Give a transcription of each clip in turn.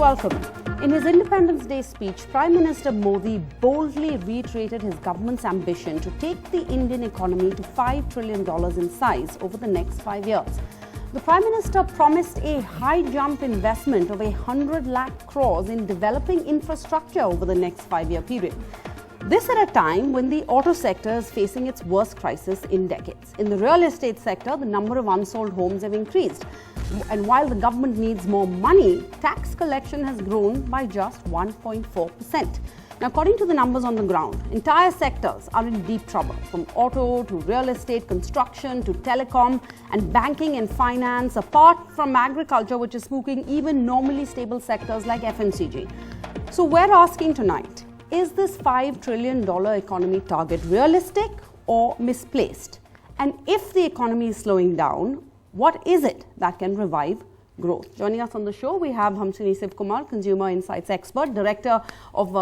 welcome. In his Independence Day speech, Prime Minister Modi boldly reiterated his government's ambition to take the Indian economy to $5 trillion in size over the next 5 years. The Prime Minister promised a high-jump investment of 100 lakh crores in developing infrastructure over the next 5-year period. This at a time when the auto sector is facing its worst crisis in decades. In the real estate sector, the number of unsold homes have increased. And while the government needs more money, tax collection has grown by just 1.4%. Now, according to the numbers on the ground, entire sectors are in deep trouble, from auto to real estate, construction to telecom and banking and finance, apart from agriculture, which is spooking even normally stable sectors like FMCG. So we're asking tonight, is this $5 trillion economy target realistic or misplaced? And if the economy is slowing down, what is it that can revive growth? Joining us on the show, we have Hamshini Sivkumar, Consumer Insights expert, Director of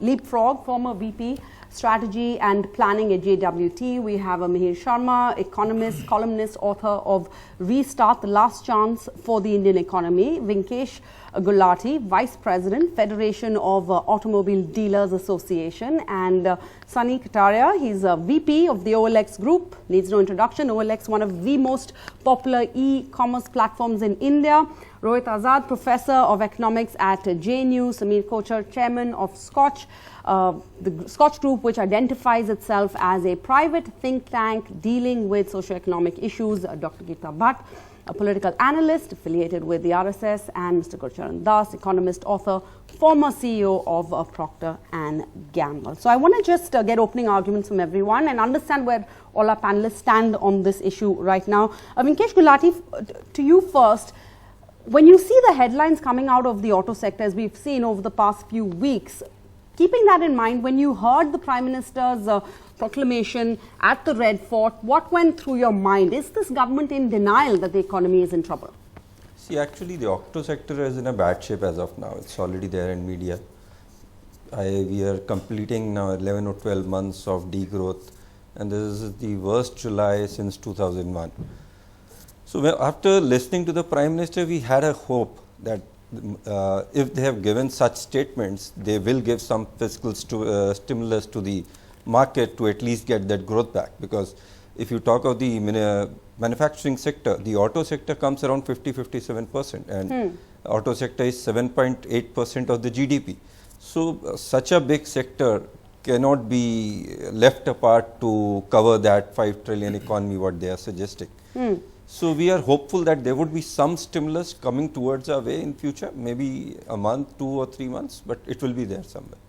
Leapfrog, former VP Strategy and Planning at JWT. We have Mihir Sharma, economist, columnist, author of Restart, The Last Chance for the Indian Economy. Vinkesh Gulati, Vice President, Federation of Automobile Dealers Association. And Sunny Kataria, he's a VP of the OLX Group. Needs no introduction. OLX, one of the most popular e-commerce platforms in India. Rohit Azad, Professor of Economics at JNU. Samir Kochar, Chairman of Scotch, the Scotch Group, which identifies itself as a private think tank dealing with socio-economic issues. Dr. Geeta Bhatt, a political analyst affiliated with the RSS, and Mr. Gurcharan Das, economist, author, former CEO of Procter & Gamble. So I want to just get opening arguments from everyone and understand where all our panelists stand on this issue right now. Vinkesh Gulati, to you first. When you see the headlines coming out of the auto sector, as we've seen over the past few weeks, keeping that in mind, when you heard the Prime Minister's proclamation at the Red Fort, what went through your mind? Is this government in denial that the economy is in trouble? See, actually, the auto sector is in a bad shape as of now. It's already there in media. We are completing now 11 or 12 months of degrowth, and this is the worst July since 2001. So after listening to the Prime Minister, we had a hope that if they have given such statements, they will give some fiscal stimulus to the market to at least get that growth back. Because if you talk of the manufacturing sector, the auto sector comes around 50-57%, and auto sector is 7.8% of the GDP. So such a big sector cannot be left apart to cover that 5 trillion economy what they are suggesting. So we are hopeful that there would be some stimulus coming towards our way in future, maybe a month, 2 or 3 months, but it will be there somewhere.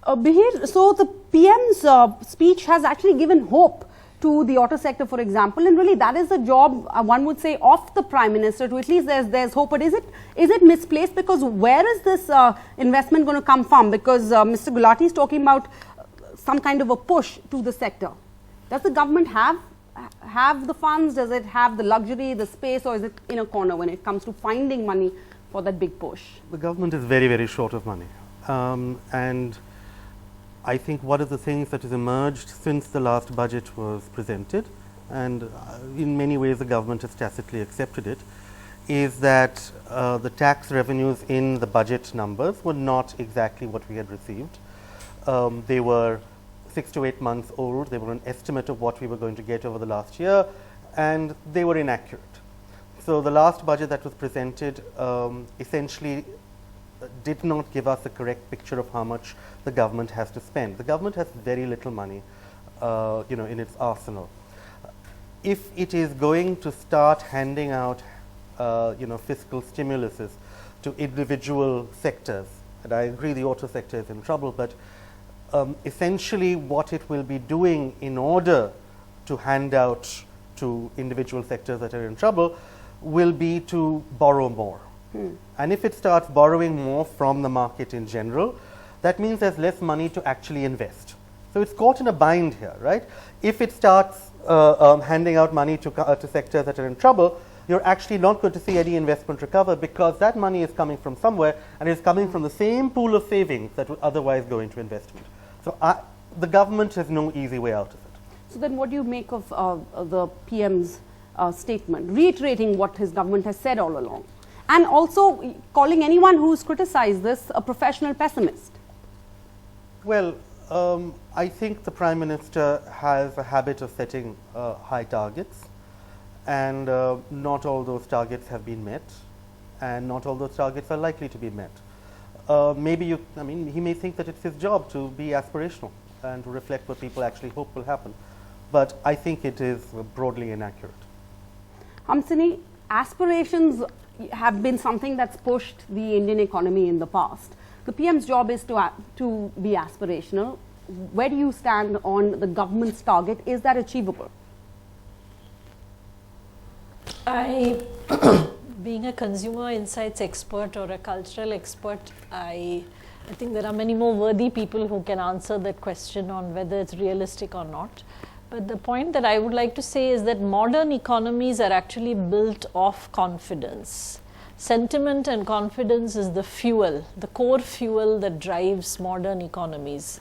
Mihir, so the PM's speech has actually given hope to the auto sector, for example, and really that is the job, one would say, of the Prime Minister, to at least there's hope. But is it misplaced? Because where is this investment going to come from? Because Mr. Gulati is talking about some kind of a push to the sector. Does the government have the funds? Does it have the luxury, the space, or is it in a corner when it comes to finding money for that big push? The government is very, very short of money. And I think one of the things that has emerged since the last budget was presented, and in many ways the government has tacitly accepted it, is that the tax revenues in the budget numbers were not exactly what we had received. They were 6 to 8 months old. They were an estimate of what we were going to get over the last year, and they were inaccurate. So the last budget that was presented essentially did not give us a correct picture of how much the government has to spend. The government has very little money, in its arsenal. If it is going to start handing out, fiscal stimuluses to individual sectors, and I agree the auto sector is in trouble, but essentially what it will be doing in order to hand out to individual sectors that are in trouble will be to borrow more. And if it starts borrowing more from the market in general, that means there's less money to actually invest. So it's caught in a bind here, right? If it starts handing out money to sectors that are in trouble, you're actually not going to see any investment recover, because that money is coming from somewhere and is coming from the same pool of savings that would otherwise go into investment. So the government has no easy way out of it. So then what do you make of the PM's statement, reiterating what his government has said all along? and also calling anyone who's criticized this a professional pessimist. Well, I think the Prime Minister has a habit of setting high targets, and not all those targets have been met, and not all those targets are likely to be met. Maybe he may think that it's his job to be aspirational and to reflect what people actually hope will happen, but I think it is broadly inaccurate. Hamsini, aspirations have been something that's pushed the Indian economy in the past. The PM's job is to be aspirational. Where do you stand on the government's target? Is that achievable? Being a consumer insights expert or a cultural expert, I think there are many more worthy people who can answer that question on whether it's realistic or not. But the point that I would like to say is that modern economies are actually built off confidence. Sentiment and confidence is the fuel, the core fuel that drives modern economies.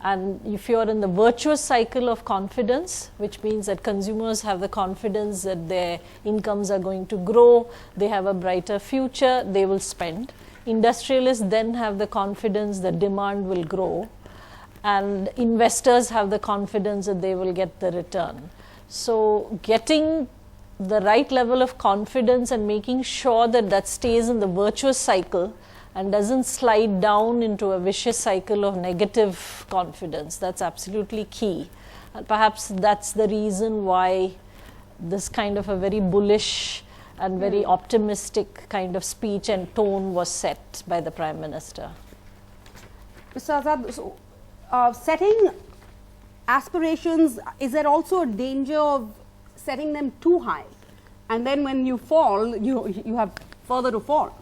And if you're in the virtuous cycle of confidence, which means that consumers have the confidence that their incomes are going to grow, they have a brighter future, they will spend. Industrialists then have the confidence that demand will grow, and investors have the confidence that they will get the return. So getting the right level of confidence and making sure that that stays in the virtuous cycle and doesn't slide down into a vicious cycle of negative confidence, that's absolutely key. And perhaps that's the reason why this kind of a very bullish and very optimistic kind of speech and tone was set by the Prime Minister. Mr. Azad, so, setting aspirations, is there also a danger of setting them too high? And then when you fall, you have further to fall.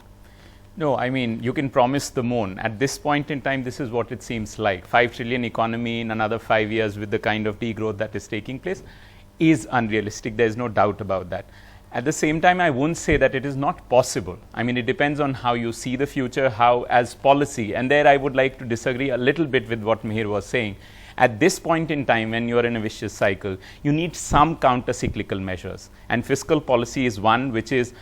No, I mean, you can promise the moon. At this point in time, this is what it seems like. 5 trillion economy in another 5 years with the kind of degrowth that is taking place is unrealistic. There is no doubt about that. At the same time, I won't say that it is not possible. I mean, it depends on how you see the future, how as policy. And there I would like to disagree a little bit with what Mihir was saying. At this point in time, when you are in a vicious cycle, you need some counter-cyclical measures. And fiscal policy is one, which is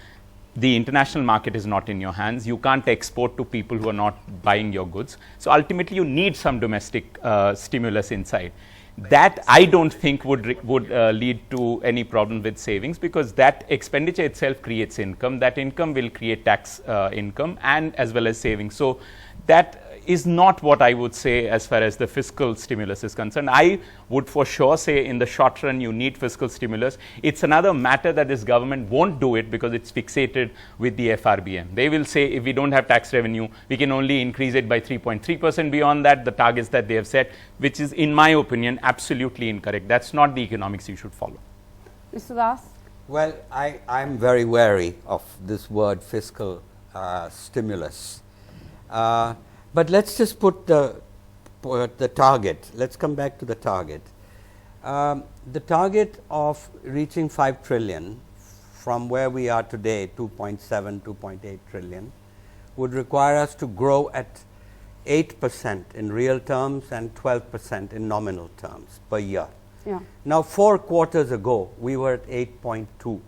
the international market is not in your hands. You can't export to people who are not buying your goods. So ultimately, you need some domestic stimulus inside. That I don't think would lead to any problem with savings, because that expenditure itself creates income. That income will create tax income and as well as savings. So that is not what I would say as far as the fiscal stimulus is concerned. I would for sure say in the short run you need fiscal stimulus. It's another matter that this government won't do it because it's fixated with the FRBM. They will say if we don't have tax revenue, we can only increase it by 3.3% beyond that, the targets that they have set, which is in my opinion absolutely incorrect. That's not the economics you should follow. Mr. Das? Well, I'm very wary of this word fiscal stimulus. But let's just put the target. Let's come back to the target. The target of reaching 5 trillion from where we are today, 2.7, 2.8 trillion, would require us to grow at 8% in real terms and 12% in nominal terms per year. Yeah. Now, 4 quarters ago, we were at 8.2.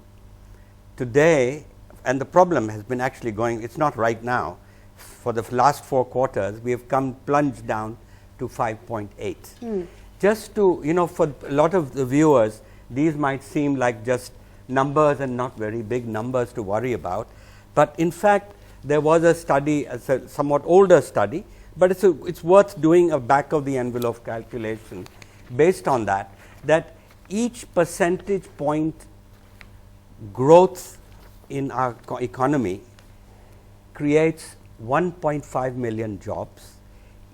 Today, and the problem has been actually going, it's not right now, for the last 4 quarters, we have plunged down to 5.8. Just to, for a lot of the viewers, these might seem like just numbers and not very big numbers to worry about. But in fact, there was a study, a somewhat older study, but it's worth doing a back of the envelope calculation based on that each percentage point growth in our economy creates 1.5 million jobs.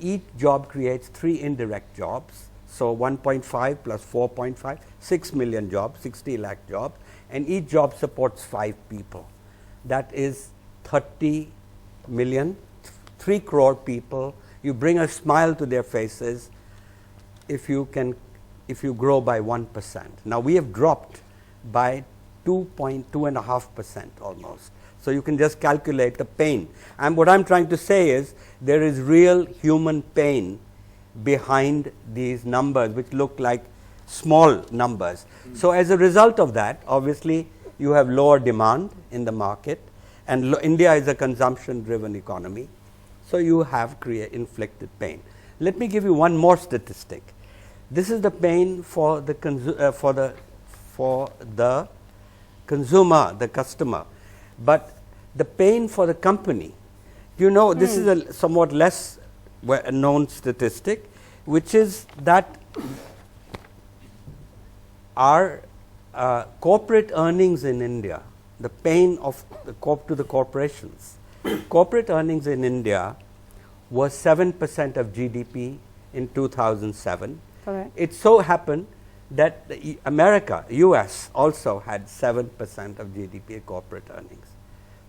Each job creates 3 indirect jobs. So 1.5 plus 4.5, 6 million jobs, 60 lakh jobs, and each job supports 5 people. That is 30 million, 3 crore people. You bring a smile to their faces if you grow by 1%. Now we have dropped by 2.5% almost. So you can just calculate the pain. And what I'm trying to say is there is real human pain behind these numbers, which look like small numbers. So as a result of that, obviously, you have lower demand in the market. and India is a consumption-driven economy. So you have inflicted pain. Let me give you one more statistic. This is the pain for the consumer, the customer, but the pain for the company. You know, this is a somewhat less known statistic, which is that our corporate earnings in India, the pain of to the corporations, corporate earnings in India was 7% of GDP in 2007. Correct. It so happened that America, US also had 7% of GDP corporate earnings.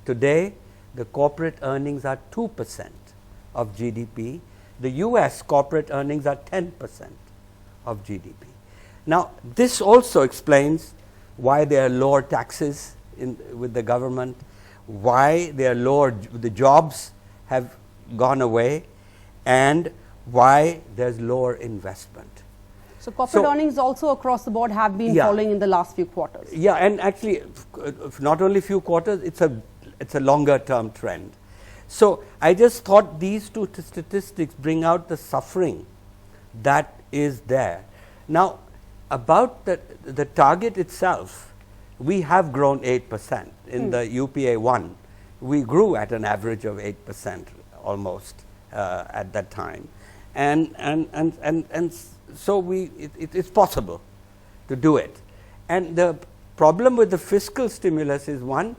Today, the corporate earnings are 2% of GDP. The US corporate earnings are 10% of GDP. Now, this also explains why there are lower taxes with the government, why there are lower, the jobs have gone away, and why there's lower investment. So corporate earnings also across the board have been falling in the last few quarters. Yeah, and actually, not only few quarters, it's a longer term trend. So I just thought these two statistics bring out the suffering that is there. Now, about the target itself, we have grown 8% in the UPA 1. We grew at an average of 8% almost at that time, and so it's possible to do it. And the problem with the fiscal stimulus is, one,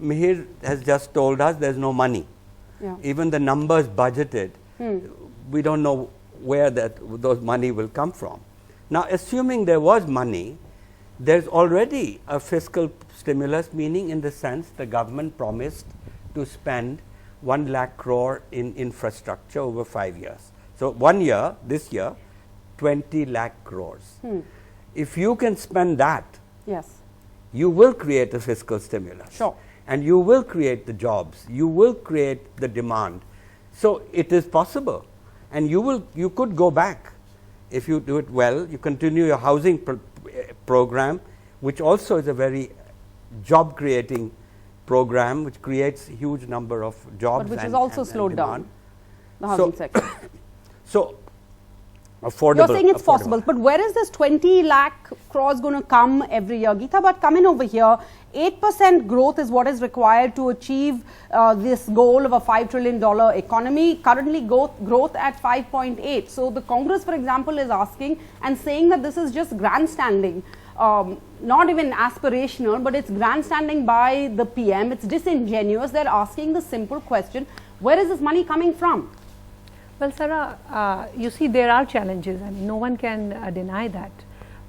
Mihir has just told us there's no money. Yeah. Even the numbers budgeted, we don't know where those money will come from. Now, assuming there was money, there's already a fiscal stimulus, meaning in the sense the government promised to spend 1 lakh crore in infrastructure over 5 years. So 1 year, this year, 20 lakh crores. If you can spend that, yes, you will create a fiscal stimulus. Sure. And you will create the jobs, you will create the demand. So it is possible, and you could go back if you do it well. You continue your housing program, which also is a very job creating program, which creates a huge number of jobs, but which has also slowed down the housing sector. So affordable. You're saying it's possible, but where is this 20 lakh crores going to come every year? Geeta, but come in over here. 8% growth is what is required to achieve this goal of a $5 trillion economy. Currently growth at 5.8. So the Congress, for example, is asking and saying that this is just grandstanding. Not even aspirational, but it's grandstanding by the PM. It's disingenuous. They're asking the simple question, where is this money coming from? Well, Sarah, you see, there are challenges. I mean, no one can deny that.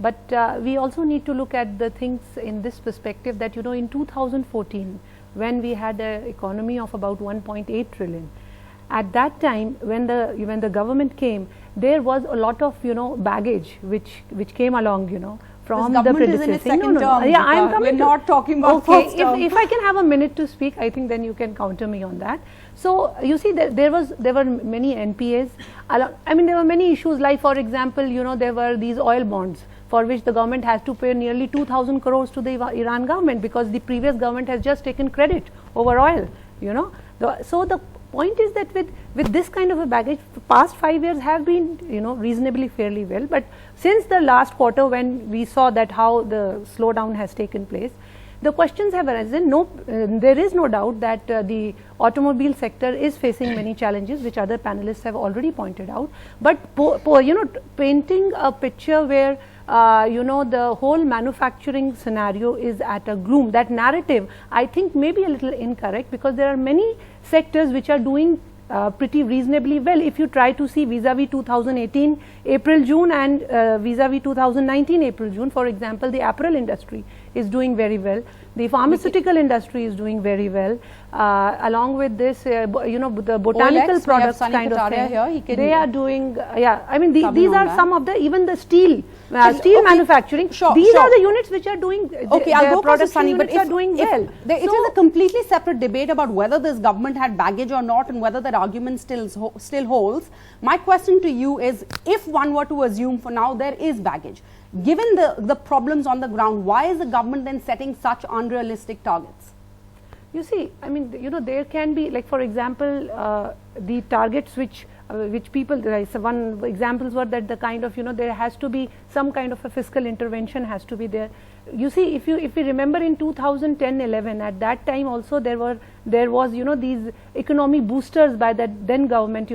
But we also need to look at the things in this perspective that, you know, in 2014, when we had an economy of about 1.8 trillion, at that time, when the government came, there was a lot of, you know, baggage which came along, you know, from the predecessor. Is in its second term. Yeah, I'm coming. We're not talking about first term. If I can have a minute to speak, I think then you can counter me on that. So you see, there were many NPAs. I mean, there were many issues, like, for example, you know, there were these oil bonds for which the government has to pay nearly 2,000 crores to the Iran government, because the previous government has just taken credit over oil, you know. So the point is that with this kind of a baggage, past 5 years have been, you know, reasonably fairly well. But since the last quarter, when we saw that how the slowdown has taken place, the questions have arisen. There is no doubt that the automobile sector is facing many challenges, which other panelists have already pointed out. But you know, painting a picture where you know, the whole manufacturing scenario is at a gloom, that narrative, I think, may be a little incorrect, because there are many sectors which are doing pretty reasonably well. If you try to see vis-a-vis 2018 April-June and vis-a-vis 2019 April-June, for example, the apparel industry is doing very well. The pharmaceutical industry is doing very well. Along with this, you know, the botanical products kind of thing, they are doing, yeah, I mean, these are some of the, even the steel manufacturing, these are the units which are doing, I'll go past Sunny, but are doing well. It is a completely separate debate about whether this government had baggage or not, and whether that argument still holds. My question to you is, if one were to assume for now there is baggage, given the problems on the ground, why is the government then setting such unrealistic targets? You see, I mean, there can be, like, for example, the targets which people, one examples were that the kind of, there has to be some kind of a fiscal intervention has to be there. You see, if we remember in 2010-11, at that time also there was, these economy boosters by that then government,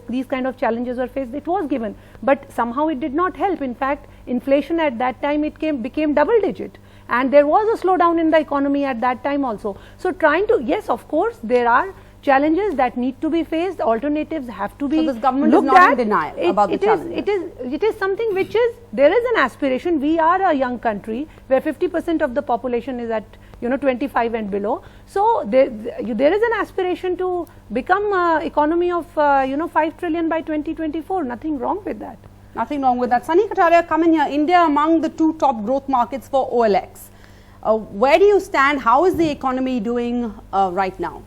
these kind of challenges were faced, it was given, but somehow it did not help. In fact, inflation at that time, became double digit. And there was a slowdown in the economy at that time also. So trying to, yes, of course, there are challenges that need to be faced, alternatives have to be So this government is looked not at. in denial about the challenges. It is something which is, there is an aspiration. We are a young country where 50% of the population is at 25 and below. So there is an aspiration to become economy of 5 trillion by 2024. Nothing wrong with that. Nothing wrong with that. Sunny Kataria, come in here. India among the 2 top growth markets for OLX. Where do you stand? How is the economy doing right now?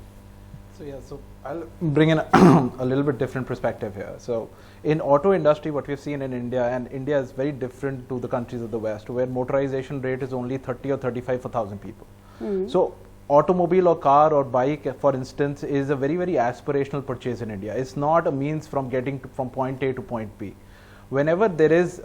So I'll bring in a little bit different perspective here. So in auto industry, what we've seen in India, and India is very different to the countries of the West, where motorization rate is only 30 or 35 per 1,000 people. So automobile or car or bike, for instance, is a very, very aspirational purchase in India. It's not a means from getting from point A to point B. Whenever there is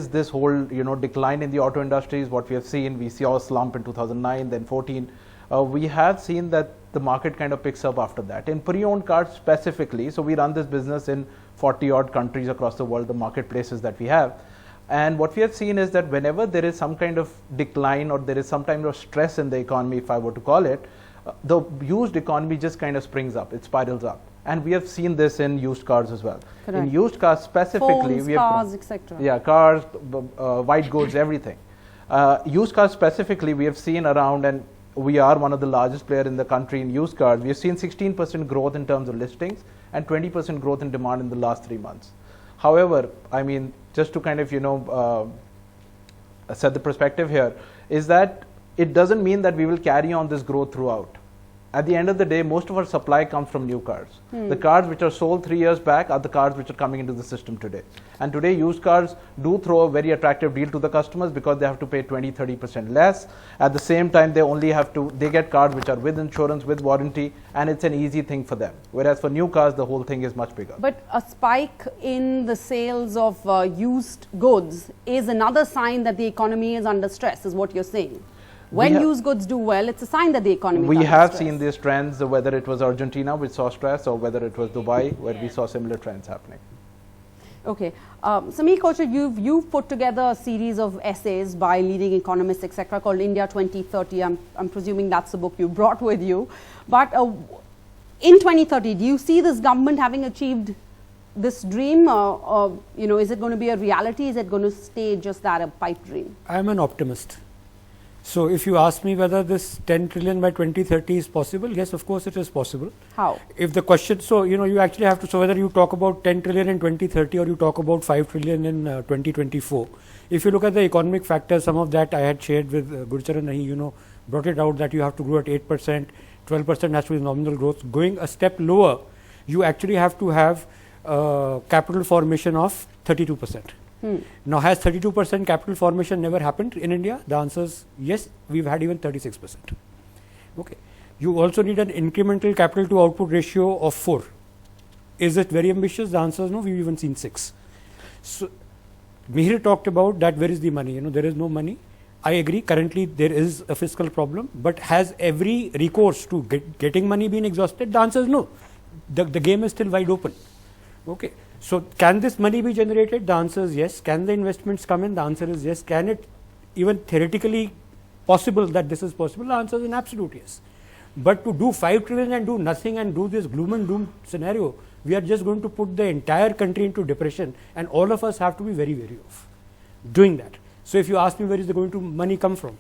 this whole decline in the auto industries, what we have seen, we saw a slump in 2009, then 14. We have seen that the market kind of picks up after that. In pre-owned cars specifically, so we run this business in 40 odd countries across the world, the marketplaces that we have. And what we have seen is that whenever there is some kind of decline or there is some kind of stress in the economy, if I were to call it, the used economy just kind of springs up, it spirals up. And we have seen this in used cars as well. Correct. In used cars specifically, Phones, we have cars, etc. Yeah, cars, white goods, everything. Used cars specifically, we have seen around, and we are one of the largest player in the country in used cars. We have seen 16% growth in terms of listings and 20% growth in demand in the last 3 months. However, I mean, just to kind of set the perspective here, is that it doesn't mean that we will carry on this growth throughout. At the end of the day, most of our supply comes from new cars. The cars which are sold 3 years back are the cars which are coming into the system today. And today, used cars do throw a very attractive deal to the customers because they have to pay 20-30% less. At the same time, they get cars which are with insurance, with warranty, and it's an easy thing for them. Whereas for new cars, the whole thing is much bigger. But a spike in the sales of used goods is another sign that the economy is under stress, is what you're saying. When used goods do well, it's a sign that the economy is under stress. We have seen these trends, whether it was Argentina, which saw stress, or whether it was Dubai, where we saw similar trends happening. Okay. Sameer Kochhar, you've put together a series of essays by leading economists, etc., called India 2030. I'm presuming that's the book you brought with you. But in 2030, do you see this government having achieved this dream? Is it going to be a reality? Is it going to stay just that, a pipe dream? I'm an optimist. So if you ask me whether this 10 trillion by 2030 is possible, yes, of course it is possible. How? If the question, so you actually have to, so whether you talk about 10 trillion in 2030 or you talk about 5 trillion in 2024, if you look at the economic factors, some of that I had shared with Gurcharan Nahi, brought it out that you have to grow at 8%, 12% has to be nominal growth. Going a step lower, you actually have to have capital formation of 32%. Now, has 32% capital formation never happened in India? The answer is yes, we've had even 36%. Okay. You also need an incremental capital to output ratio of 4. Is it very ambitious? The answer is no, we've even seen 6. So, Mihir talked about that where is the money? There is no money. I agree, currently there is a fiscal problem, but has every recourse to getting money been exhausted? The answer is no. The game is still wide open. Okay. So, can this money be generated? The answer is yes. Can the investments come in? The answer is yes. Can it even theoretically possible that this is possible? The answer is an absolute yes. But to do 5 trillion and do nothing and do this gloom and doom scenario, we are just going to put the entire country into depression, and all of us have to be very wary of doing that. So, if you ask me where is the going to money come from?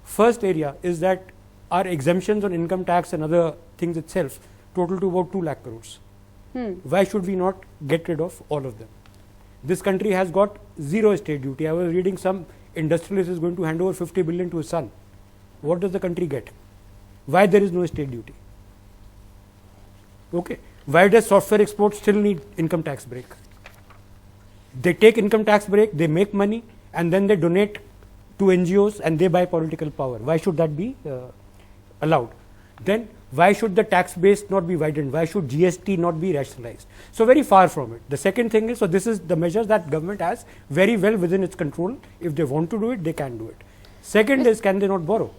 First area is that our exemptions on income tax and other things itself total to about 2 lakh crores. Why should we not get rid of all of them? This country has got zero estate duty. I was reading some industrialist is going to hand over 50 billion to his son. What does the country get? Why there is no estate duty? Okay. Why does software exports still need income tax break? They take income tax break, they make money, and then they donate to NGOs and they buy political power. Why should that be allowed? then why should the tax base not be widened? Why should GST not be rationalized? So very far from it. The second thing is, so this is the measures that government has very well within its control. If they want to do it, they can do it. Second is, can they not borrow?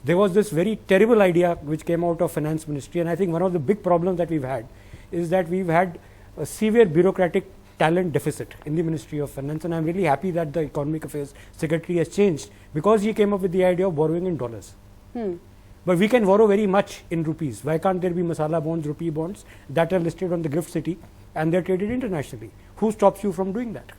There was this very terrible idea which came out of Finance Ministry, and I think one of the big problems that we've had is that we've had a severe bureaucratic talent deficit in the Ministry of Finance, and I'm really happy that the Economic Affairs Secretary has changed, because he came up with the idea of borrowing in dollars. But we can borrow very much in rupees. Why can't there be masala bonds, rupee bonds that are listed on the GRIFT City and they're traded internationally? Who stops you from doing that?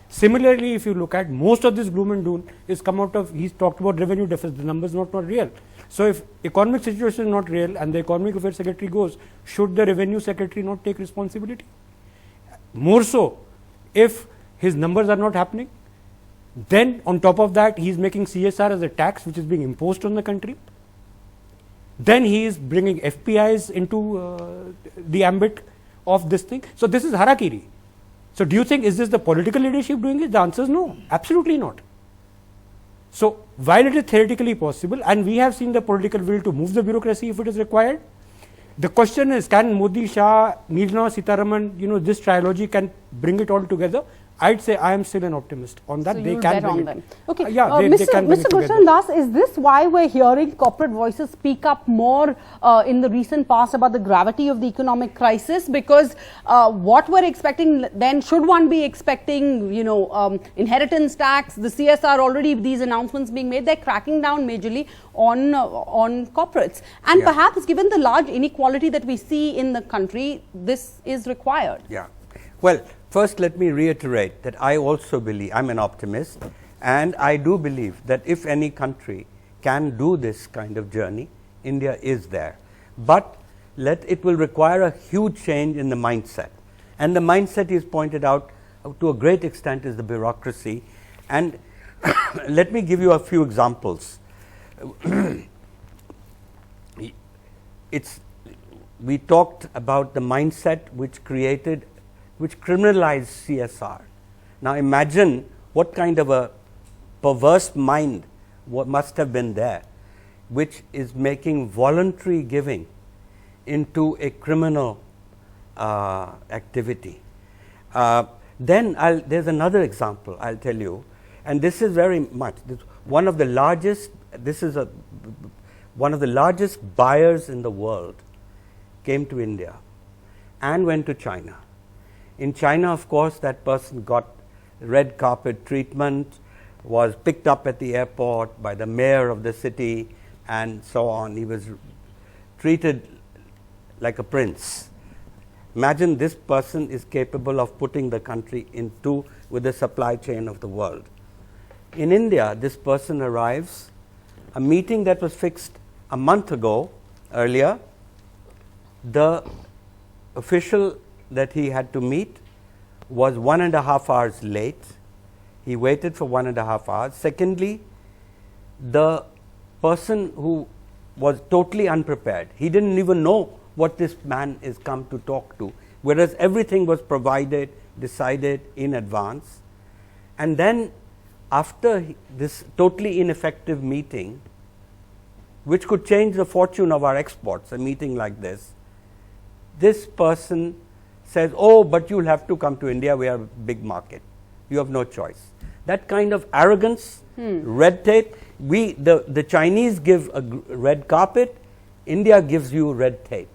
Similarly, if you look at most of this gloom and doom is come out of, he's talked about revenue deficit, the numbers not real. So if economic situation is not real and the Economic Affairs Secretary goes, should the Revenue Secretary not take responsibility? More so, if his numbers are not happening, then on top of that, he is making CSR as a tax which is being imposed on the country. Then he is bringing FPIs into the ambit of this thing. So this is harakiri. So do you think, is this the political leadership doing it? The answer is no, absolutely not. So while it is theoretically possible, and we have seen the political will to move the bureaucracy if it is required, the question is, can Modi, Shah, Nirmala Sitharaman, this trilogy can bring it all together? I'd say I am still an optimist on that. So they you'll can bet bring on it. them. Okay, Yeah, they can bring Mr. it together. Gulshan Das, is this why we're hearing corporate voices speak up more in the recent past about the gravity of the economic crisis? Because what we're expecting then, should one be expecting, inheritance tax, the CSR, already these announcements being made, they're cracking down majorly on corporates. And perhaps given the large inequality that we see in the country, this is required. Yeah. Well, first let me reiterate that I also believe, I'm an optimist, and I do believe that if any country can do this kind of journey, India is there. But it will require a huge change in the mindset. And the mindset is pointed out to a great extent is the bureaucracy. And let me give you a few examples. We talked about the mindset which criminalized CSR. Now imagine what kind of a perverse mind must have been there, which is making voluntary giving into a criminal activity. Then there's another example I'll tell you, and this is very much one of the largest. One of the largest buyers in the world came to India and went to China. In China, of course, that person got red carpet treatment, was picked up at the airport by the mayor of the city, and so on. He was treated like a prince. Imagine this person is capable of putting the country with the supply chain of the world. In India, this person arrives, a meeting that was fixed a month ago, earlier, the official that he had to meet was 1.5 hours late. He waited for 1.5 hours. Secondly, the person who was totally unprepared, he didn't even know what this man is come to talk to, whereas everything was provided, decided in advance. And then after this totally ineffective meeting, which could change the fortune of our exports, a meeting like this person says, oh, but you'll have to come to India, we are a big market. You have no choice. That kind of arrogance, red tape, the Chinese give a red carpet, India gives you red tape.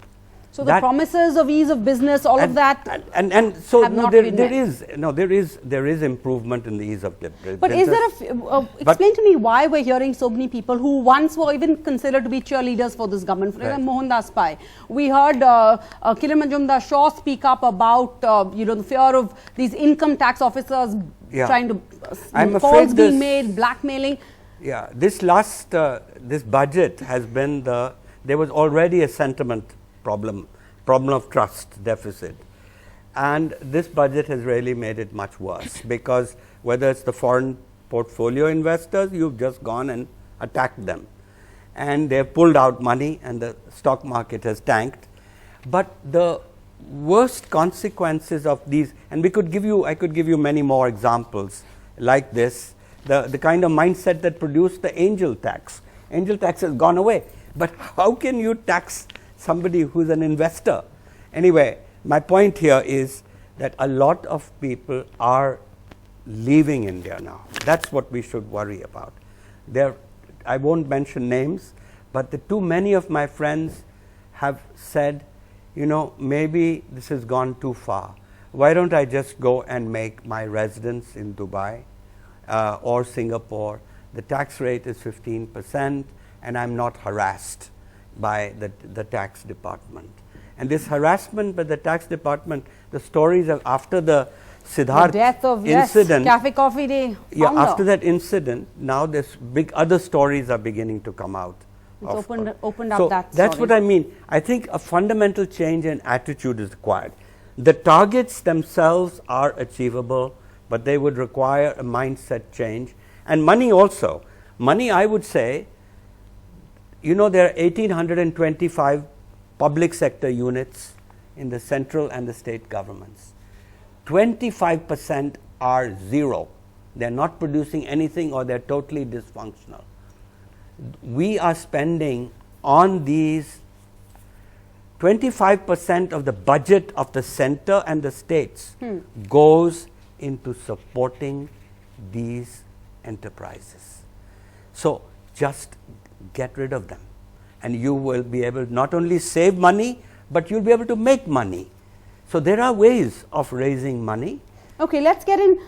So the promises of ease of business, all of that, and so have not there is improvement in the ease of business. But is there explain to me why we're hearing so many people who once were even considered to be cheerleaders for this government. For example, Mohandas Pai. We heard Kiran Majumdar-Shaw speak up about the fear of these income tax officers trying to calls being made, blackmailing. Yeah, this budget has been there was already a sentiment problem of trust deficit, and this budget has really made it much worse, because whether it's the foreign portfolio investors, you've just gone and attacked them, and they've pulled out money and the stock market has tanked. But the worst consequences of these, and I could give you many more examples like this, the kind of mindset that produced the angel tax. Angel tax has gone away. But how can you tax somebody who's an investor? Anyway, my point here is that a lot of people are leaving India now. That's what we should worry about. I won't mention names, but too many of my friends have said, you know, maybe this has gone too far. Why don't I just go and make my residence in Dubai or Singapore? The tax rate is 15% and I'm not harassed by the tax department. And this harassment by the tax department, the stories of after the Siddharth death of incident, Cafe Coffee Day founder. after that incident, now there's big other stories are beginning to come out. It's opened so up that that's story. what I mean. I think a fundamental change in attitude is required. The targets themselves are achievable, but they would require a mindset change. And money also. Money, I would say, you know, there are 1,825 public sector units in the central and the state governments. 25% are zero. They're not producing anything or they're totally dysfunctional. We are spending on these 25% of the budget of the center and the states goes into supporting these enterprises. So just get rid of them and you will be able to not only save money, but you'll be able to make money. So there are ways of raising money. Okay, let's get in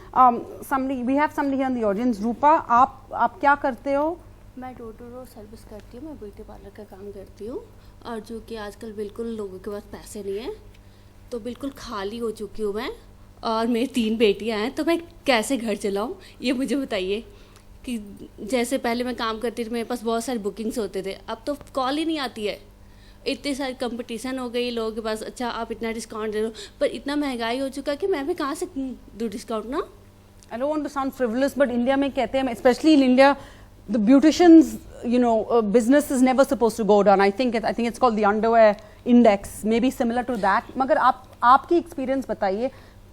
somebody. We have somebody here in the audience. Rupa, आप क्या करते हो? मैं door to door service करती हूँ, मैं beauty parlour का काम करती हूँ और जो कि आजकल बिल्कुल लोगों के पास पैसे नहीं हैं, तो बिल्कुल खाली हो चुकी हूँ मैं और मेरी 3 बेटियाँ हैं, तो मैं कैसे घर चलाऊँ ये मुझे बताइए। कि जैसे पहले मैं काम करती थी, मेरे पास बहुत सारे बुकिंग्स होते थे, अब तो कॉल ही नहीं आती है। इतनी सारी कंपटीशन हो गई लोगों के पास, अच्छा आप इतना डिस्काउंट दे दो, पर इतना महंगाई हो चुका कि मैं भी कहाँ से दूँ डिस्काउंट ना। I don't want to sound frivolous, but India में कहते हैं, especially in India, the beauticians, you know, business is never supposed to go down. I think it's called the underwear index, maybe similar to that. मगर आपकी experience बताइए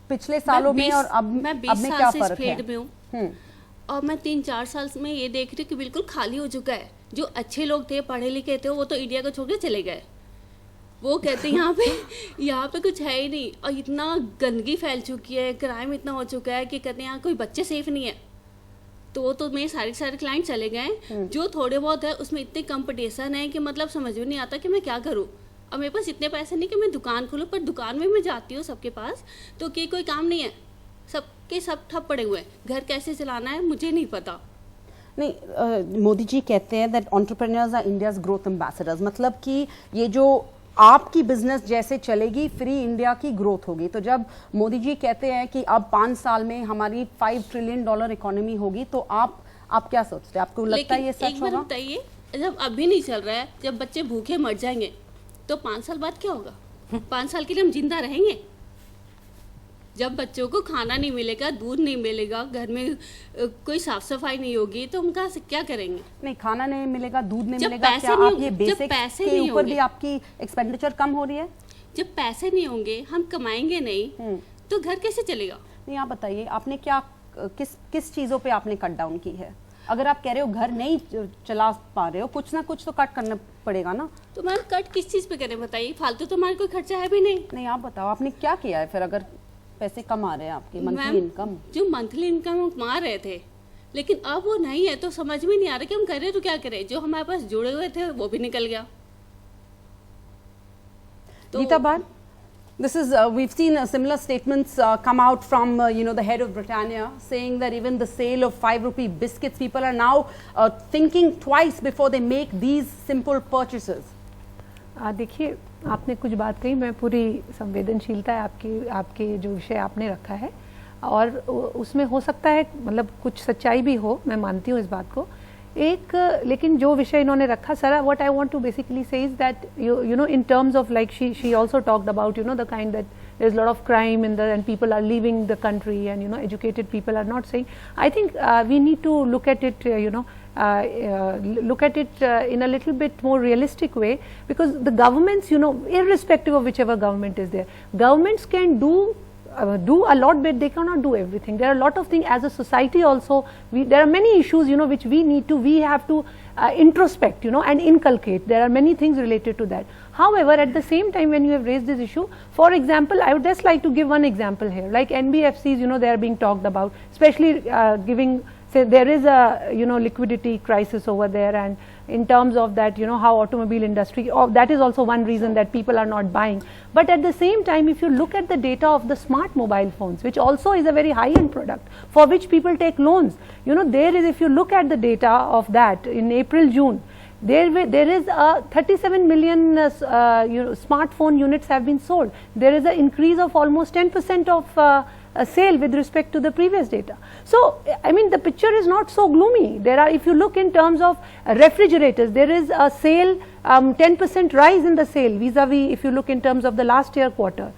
पिछले सालों में और अब में क्या फर्क है? और मैं 3-4 साल में ये देख रही हूँ कि बिल्कुल खाली हो चुका है। जो अच्छे लोग थे, पढ़े लिखे थे, वो तो इंडिया को छोड़ के चले गए। वो कहते हैं यहाँ पे कुछ है ही नहीं और इतना गंदगी फैल चुकी है, क्राइम इतना हो चुका है कि कहते हैं यहाँ कोई बच्चे सेफ नहीं है। तो मेरे सारे क्लाइंट चले गए। जो थोड़े बहुत है उसमें इतनी कंपटीशन है कि मतलब समझ में नहीं आता कि मैं क्या करूँ। और मेरे पास इतने पैसे नहीं कि मैं दुकान खोलूँ, पर दुकान में मैं जाती हूँ सबके पास तो कि कोई काम नहीं है, सबके सब ठप पड़े हुए हैं। घर कैसे चलाना है मुझे नहीं पता। नहीं, मोदी जी कहते हैं that entrepreneurs are India's growth ambassadors, मतलब कि ये जो आपकी बिजनेस जैसे चलेगी फ्री इंडिया की ग्रोथ होगी। तो जब मोदी जी कहते हैं कि अब 5 साल में हमारी $5 ट्रिलियन इकोनॉमी होगी, तो आप क्या सोचते हैं? आपको लगता है ये सच होगा? एक बार बताइए, जब अभी नहीं चल रहा है, जब बच्चे भूखे मर जाएंगे तो 5 साल बाद क्या होगा? 5 साल के लिए हम जिंदा रहेंगे? जब बच्चों को खाना नहीं मिलेगा, दूध नहीं मिलेगा, घर में कोई साफ सफाई नहीं होगी, तो हम कहाँ से क्या करेंगे? नहीं, खाना नहीं मिलेगा, दूध नहीं मिलेगा, क्या आप ये बेसिक के ऊपर भी आपकी एक्सपेंडिचर कम हो रही है? जब पैसे नहीं होंगे, हम कमाएंगे नहीं, तो घर कैसे चलेगा? नहीं, आप बताइए, आपने क्या किस चीजों पे आपने कट डाउन की है? अगर आप कह रहे हो घर नहीं चला पा रहे हो, कुछ ना कुछ तो कट करना पड़ेगा ना। तो मैं कट किस चीज पे करें बताइए? फालतू तो हमारा कोई खर्चा है भी नहीं। नहीं, आप बताओ आपने क्या किया है फिर, अगर पैसे कम आ रहे हैं आपकी मंथली इनकम? जो मंथली इनकम हम कमा रहे थे, लेकिन अब वो नहीं है, तो समझ में नहीं आ रहा कि हम करें तो क्या करें। जो हमारे पास जुड़े हुए थे वो भी निकल गया। Geeta Bhatt, this is we've seen similar statements come out from the head of Britannia, saying that even the sale of 5 rupee biscuits, people are now thinking twice before they make these simple purchases. देखिए, आपने कुछ बात कही, मैं पूरी संवेदनशीलता है आपके जो विषय आपने रखा है और उसमें हो सकता है मतलब कुछ सच्चाई भी हो, मैं मानती हूँ इस बात को। लेकिन जो विषय इन्होंने रखा, sir, what I want to basically say is that you know in terms of like she also talked about the kind that there is lot of crime in the and people are leaving the country and educated people are not saying. I think we need to look at it look at it in a little bit more realistic way, because the governments, irrespective of whichever government is there, governments can do do a lot, but they cannot do everything. There are a lot of things as a society also. There are many issues, which we have to introspect, and inculcate. There are many things related to that. However, at the same time, when you have raised this issue, for example, I would just like to give one example here, like NBFCs, they are being talked about, especially say there is a, liquidity crisis over there, and in terms of that, how automobile industry, that is also one reason that people are not buying. But at the same time, if you look at the data of the smart mobile phones, which also is a very high-end product, for which people take loans, there is, if you look at the data of that in April, June, there is a 37 million smartphone units have been sold. There is an increase of almost 10% of a sale with respect to the previous data. So, I mean, the picture is not so gloomy. There are, if you look in terms of refrigerators, there is a sale, 10% rise in the sale vis-a-vis if you look in terms of the last year quarter.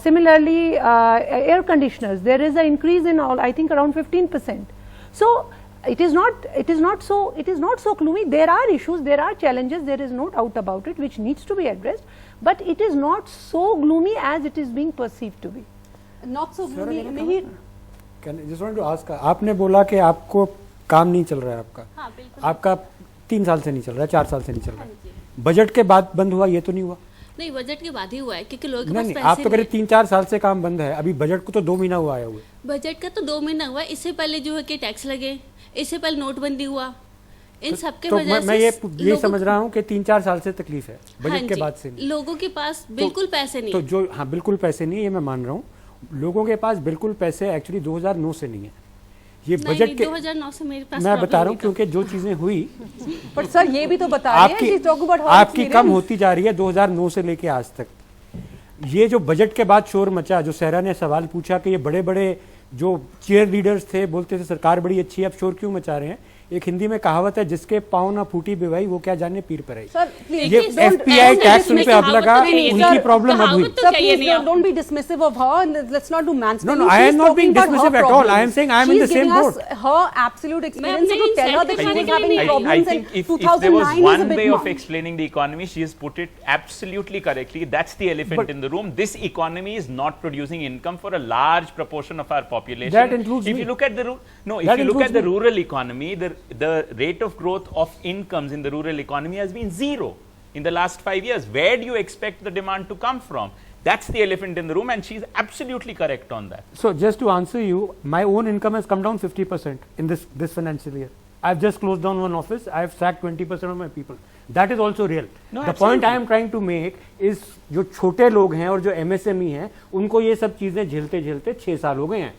Similarly, air conditioners, there is an increase in all, I think around 15%. So, it is not so gloomy. There are issues, there are challenges, there is no doubt about it, which needs to be addressed, but it is not so gloomy as it is being perceived to be. Not so gloomy. Mihir, just want to ask, आपने बोला कि आपको काम नहीं चल रहा है आपका, हाँ, बिल्कुल। आपका 3 साल से नहीं चल रहा है, 4 साल से नहीं चल रहा है, बजट के बाद बंद हुआ, ये तो नहीं हुआ? नहीं, बजट के बाद ही हुआ है, क्योंकि लोगों के नहीं, पास आप पैसे तो कह रहे 3-4 साल से काम बंद है, अभी बजट को तो 2 महीना हुआ आया हुआ है। बजट का तो 2 महीना हुआ, इससे पहले जो है कि टैक्स लगे, इससे पहले नोटबंदी हुआ, इन सब के वजह से मैं ये समझ रहा हूँ कि 3-4 साल से तकलीफ है, बजट के बाद से नहीं। लोगों के पास बिल्कुल पैसे नहीं, तो जो, हाँ, बिल्कुल पैसे नहीं है, ये मैं मान रहा हूँ, लोगों के पास बिल्कुल पैसे एक्चुअली 2009 से नहीं है, ये बजट के 2009 से मेरे पास मैं बता रहा हूँ, क्योंकि जो चीजें हुई, पर सर ये भी तो बता रहे हैं आपकी कम होती जा रही है 2009 से लेके आज तक। ये जो बजट के बाद शोर मचा, जो सहरा ने सवाल पूछा कि ये बड़े बड़े जो चेयर लीडर्स थे बोलते थे सरकार बड़ी अच्छी है, अब शोर क्यों मचा रहे हैं? एक हिंदी में कहावत है, जिसके पाँव ना फूटी बेवाई वो क्या जाने पीर पर आई। ये एफपीआई टैक्स उन पे अब लगा, उनकी प्रॉब्लम अब हुई। Sir, please don't be dismissive of her, and let's not do mansplaining. No, I am not being dismissive at all. I am saying I am in the same boat. She's giving us her absolute experience. So to tell her that she was having problems I in think if 2009 there was is a one bit way of much. explaining the economy, she has put it absolutely correctly. That's the elephant in the room. This economy is not producing income for a large proportion of our population. That includes if me. you look at the if you look at the rural economy, the rate of growth of incomes in the rural economy has been 0 in the last 5 years. Where do you expect the demand to come from? That's the elephant in the room, and she's absolutely correct on that. So just to answer you, my own income has come down 50% in this financial year. I've just closed down one office. I've sacked 20% of my people. That is also real. No, the point I am trying to make is जो छोटे लोग हैं और जो MSME हैं, उनको ये सब चीजें झेलते झेलते 6 साल हो गए हैं।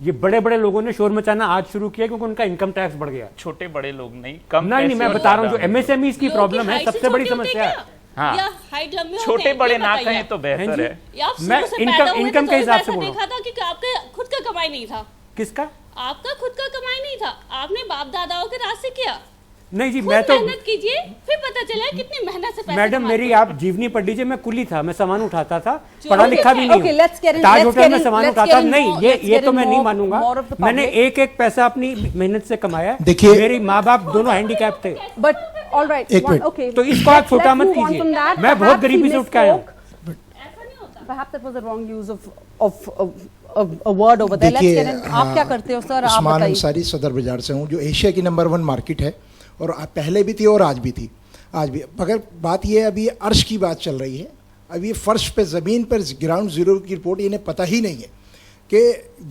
ये बड़े बड़े लोगों ने शोर मचाना आज शुरू किया क्योंकि उनका इनकम टैक्स बढ़ गया। छोटे बड़े लोग नहीं, कम नहीं, मैं बता रहा हूँ जो MSMEs की प्रॉब्लम है, सबसे बड़ी समस्या है। हाँ, छोटे बड़े ना कहें तो बेहतर है। मैं इनकम के हिसाब से बोल रहा हूँ। देखा था कि आपका खुद का कमाई नहीं था। किसका? आपका खुद का कमाई नहीं था, आपने बाप दादाओं के राज से किया। नहीं जी, मैं तो मेहनत कीजिए, फिर पता चला कितनी मेहनत से पैसे मैडम मेरी आप जीवनी पढ़ लीजिए, मैं कुली था, मैं सामान उठाता था, पढ़ा लिखा भी Okay, let's get नहीं, in, Taj let's hotel get में in, सामान let's उठाता get in नहीं, more, ये let's get तो in मैं नहीं more मानूंगा। of the मैंने public. एक पैसा अपनी मेहनत से कमाया। देखिए, मेरे माँ बाप दोनों हैंडीकैप थे। But all right, एक मिनट। okay. तो इसको आप छोटा मत Let's move on कीजिए। from that. मैं बहुत Perhaps गरीबी he से उठ के आया हूँ। Perhaps that was the wrong use of a word over there. Let's get in. आप क्या करते हो सर? आप उस्मान बताइए। अंसारी सदर बाजार से हूँ, जो एशिया की नंबर 1 मार्केट है और पहले भी थी और आज भी थी, आज भी। मगर बात यह है, अभी अर्श की बात चल रही है, अभी ये फर्श पे ज़मीन पर ग्राउंड ज़ीरो की रिपोर्ट इन्हें पता ही नहीं है कि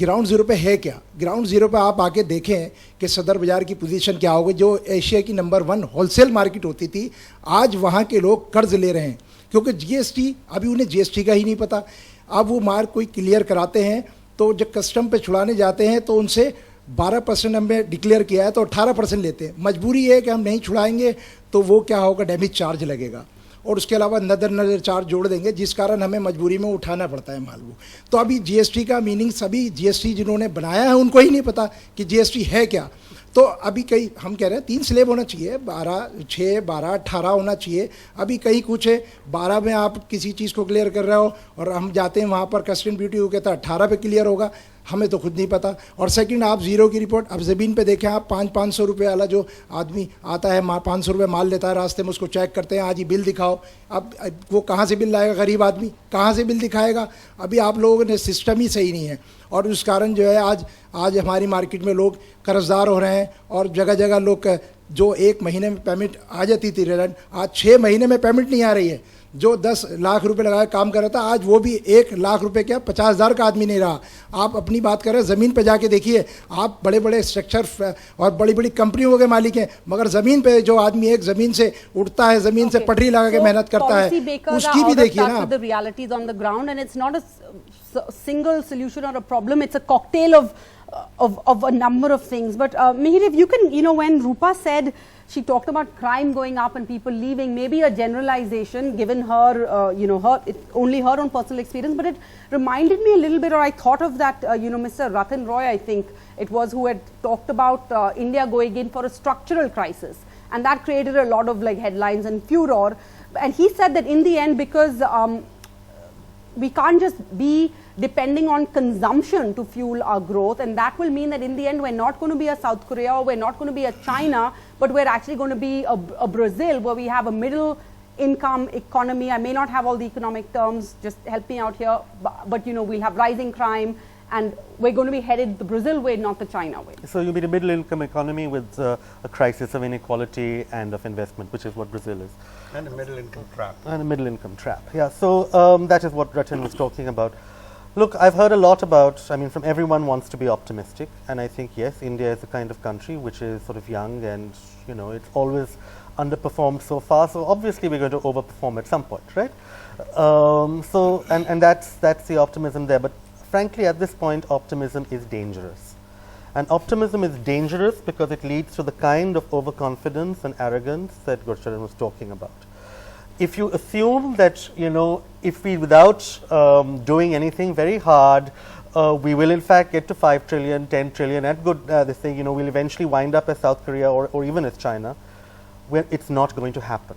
ग्राउंड ज़ीरो पे है क्या। ग्राउंड ज़ीरो पे आप आके देखें कि सदर बाज़ार की पोजीशन क्या होगी। जो एशिया की नंबर 1 होलसेल मार्केट होती थी, आज वहाँ के लोग कर्ज ले रहे हैं क्योंकि जीएसटी, अभी उन्हें जीएसटी का ही नहीं पता। अब वो मार्क कोई क्लियर कराते हैं तो जब कस्टम पे छुड़ाने जाते हैं तो उनसे 12% हमने डिक्लेयर किया है तो 18% लेते हैं। मजबूरी है कि हम नहीं छुड़ाएंगे तो वो क्या होगा, डैमेज चार्ज लगेगा और उसके अलावा नदर चार्ज जोड़ देंगे, जिस कारण हमें मजबूरी में उठाना पड़ता है माल वो। तो अभी जीएसटी का मीनिंग सभी जीएसटी जिन्होंने बनाया है उनको ही नहीं पता कि जीएसटी है क्या। तो अभी कई हम कह रहे हैं 3 स्लैब होना चाहिए, 12, 6, 12, 18 होना चाहिए। अभी कहीं कुछ है 12 में आप किसी चीज़ को क्लियर कर रहे हो और हम जाते हैं वहाँ पर कस्टम ड्यूटी हो कहता है 18 पे क्लियर होगा। हमें तो खुद नहीं पता। और सेकंड, आप ज़ीरो की रिपोर्ट, अब ज़मीन पे देखें आप, 500 रुपये वाला जो आदमी आता है 500 रुपये माल लेता है, रास्ते में उसको चेक करते हैं, आज ही बिल दिखाओ। अब वो कहाँ से बिल लाएगा, गरीब आदमी कहाँ से बिल दिखाएगा? अभी आप लोगों ने सिस्टम ही सही नहीं है, और उस कारण जो है आज हमारी मार्केट में लोग कर्जदार हो रहे हैं, और जगह जगह लोग जो 1 महीने में पेमेंट आ जाती थी रिटर्न, आज 6 महीने में पेमेंट नहीं आ रही है। जो 10 लाख रुपए लगा काम कर रहा था, आज वो भी 1 लाख रुपए क्या 50,000 का आदमी नहीं रहा। आप अपनी बात कर रहे हैं, ज़मीन पे जाके देखिए, आप बड़े बड़े स्ट्रक्चर और बड़ी बड़ी कंपनियों के मालिक हैं, मगर ज़मीन पे जो आदमी एक ज़मीन से उठता है, ज़मीन से पटरी लगा के मेहनत करता है, उसकी भी देखिए ना। The realities on the ground, and it's not a single solution or a problem, it's a cocktail of a number of things. But Mihir, if you can, when Rupa said, she talked about crime going up and people leaving, maybe a generalization given her, only her own personal experience, but it reminded me a little bit, or I thought of that, Mr. Ratan Roy, I think it was, who had talked about India going in for a structural crisis, and that created a lot of headlines and furor. And he said that in the end, because we can't just be depending on consumption to fuel our growth, and that will mean that in the end we're not going to be a South Korea, or we're not going to be a China, but we're actually going to be a Brazil, where we have a middle income economy. I may not have all the economic terms, just help me out here, but we'll have rising crime, and we're going to be headed the Brazil way, not the China way. So you'll be a middle income economy with a crisis of inequality and of investment, which is what Brazil is. And a middle income trap. And a middle income trap, yeah. So that is what Ratan was talking about. Look, I've heard a lot about, from everyone wants to be optimistic, and I think, yes, India is the kind of country which is sort of young, and, it's always underperformed so far, so obviously we're going to overperform at some point, right? And that's the optimism there, but frankly, at this point, optimism is dangerous. And optimism is dangerous because it leads to the kind of overconfidence and arrogance that Gurcharan was talking about. If you assume that, if we, without doing anything very hard, we will in fact get to 5 trillion, 10 trillion at good, this thing, we'll eventually wind up as South Korea or even as China, where it's not going to happen.